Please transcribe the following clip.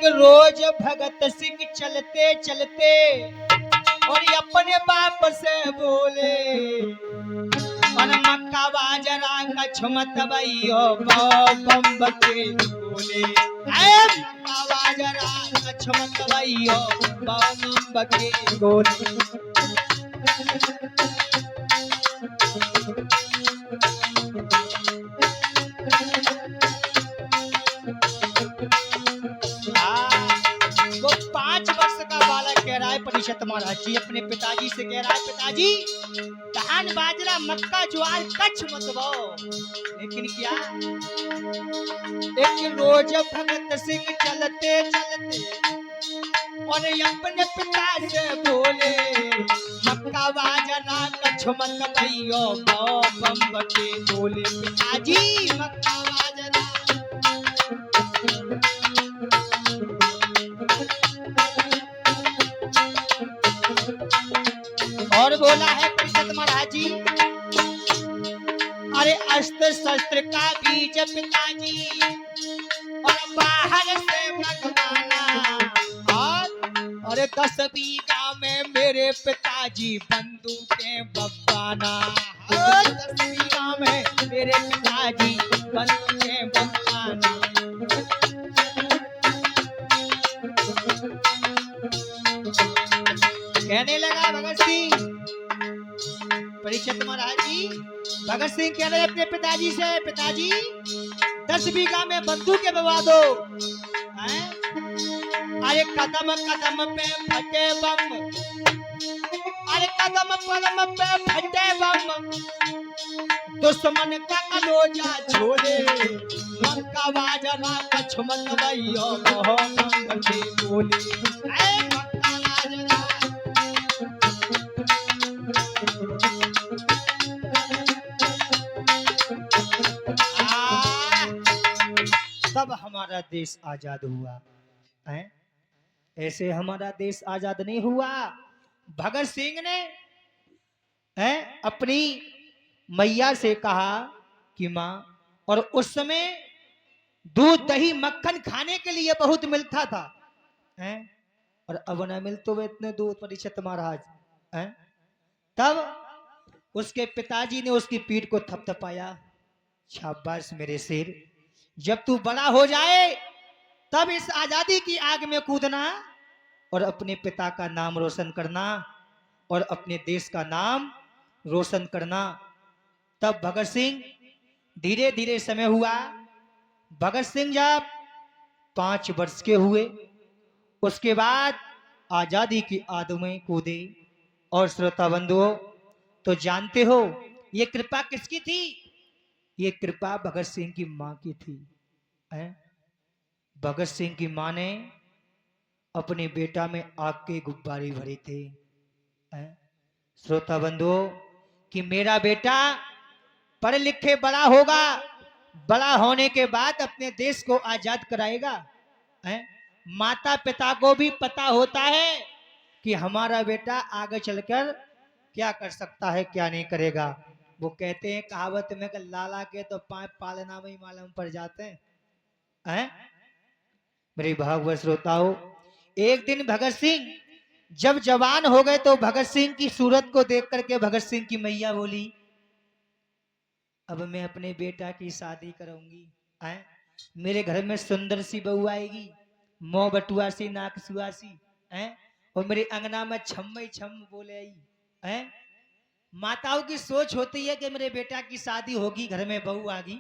एक रोज भगत सिंह चलते चलते और अपने बाप से बोले, और मक्का बाजरा कछमत भैयो बम बके बोले, मक्का बाजरा कछमत भैयो बम बके बोले। वो 5 वर्ष का बालक कह रहा है परीक्षित महाराज जी अपने पिताजी से, कह रहा है पिताजी धान बाजरा मक्का ज्वार कच्छ मत बोओ। लेकिन क्या, एक रोज भगत सिंह चलते चलते और अपने पिता से बोले, मक्का बाजरा कच्छ मत भैयो बम बके बोले। पिताजी मक्का बाजरा और बोला है परीक्षित महाराज जी, अरे अस्त्र शस्त्र का बीज पिताजी और बाहर से मंगवाना, और अरे 10 बीघा में मेरे पिताजी बंदूकें बप्पाना, 10 बीघा में मेरे पिताजी बंदूकें बप्पाना। कहने लगा भगत सिंह, परीक्षित महाराज जी भगत सिंह कह रहे अपने पिताजी से, पिताजी 10 बीघा में बंदूकें बवा दो, अरे कदम कदम पे फटे बम, अरे कदम कदम पे फटे बम, दुश्मन का कलोजा छोड़े, मक्का बाजरा कछमत भैयो बम बके बोले। तब हमारा देश आजाद हुआ है, ऐसे हमारा देश आजाद नहीं हुआ। भगत सिंह ने अपनी मैया से कहा कि माँ, और उस समय दूध दही मक्खन खाने के लिए बहुत मिलता था, और अब न मिलते हुए इतने दूध परीक्षित महाराज। तब उसके पिताजी ने उसकी पीठ को थपथपाया, शाबाश मेरे शेर, जब तू बड़ा हो जाए तब इस आजादी की आग में कूदना और अपने पिता का नाम रोशन करना और अपने देश का नाम रोशन करना। तब भगत सिंह धीरे धीरे समय हुआ, भगत सिंह जब 5 वर्ष के हुए उसके बाद आजादी की आग में कूदे। और श्रोता बंधुओं, तो जानते हो ये कृपा किसकी थी? ये कृपा भगत सिंह की मां की थी। भगत सिंह की मां ने अपने बेटा में आग के गुब्बारे भरे थे। श्रोता बंधुओं, कि मेरा बेटा पढ़ लिखे बड़ा होगा, बड़ा होने के बाद अपने देश को आजाद कराएगा। माता पिता को भी पता होता है कि हमारा बेटा आगे चलकर क्या कर सकता है, क्या नहीं करेगा। वो कहते हैं कहावत में कि लाला के तो पाँव पालना में ही मालूम पड़ जाते हैं। मेरे भागवत श्रोताओं, एक दिन भगत सिंह जब जवान हो गए तो भगत सिंह की सूरत को देख करके भगत सिंह की मैया बोली, अब मैं अपने बेटा की शादी करूंगी, मेरे घर में सुंदर सी बहू आएगी, मोह बटुआ सी नाक सुआसी, और मेरे अंगना में छम्मई छम बोले आई। माताओं की सोच होती है कि मेरे बेटा की शादी होगी, घर में बहू आगी।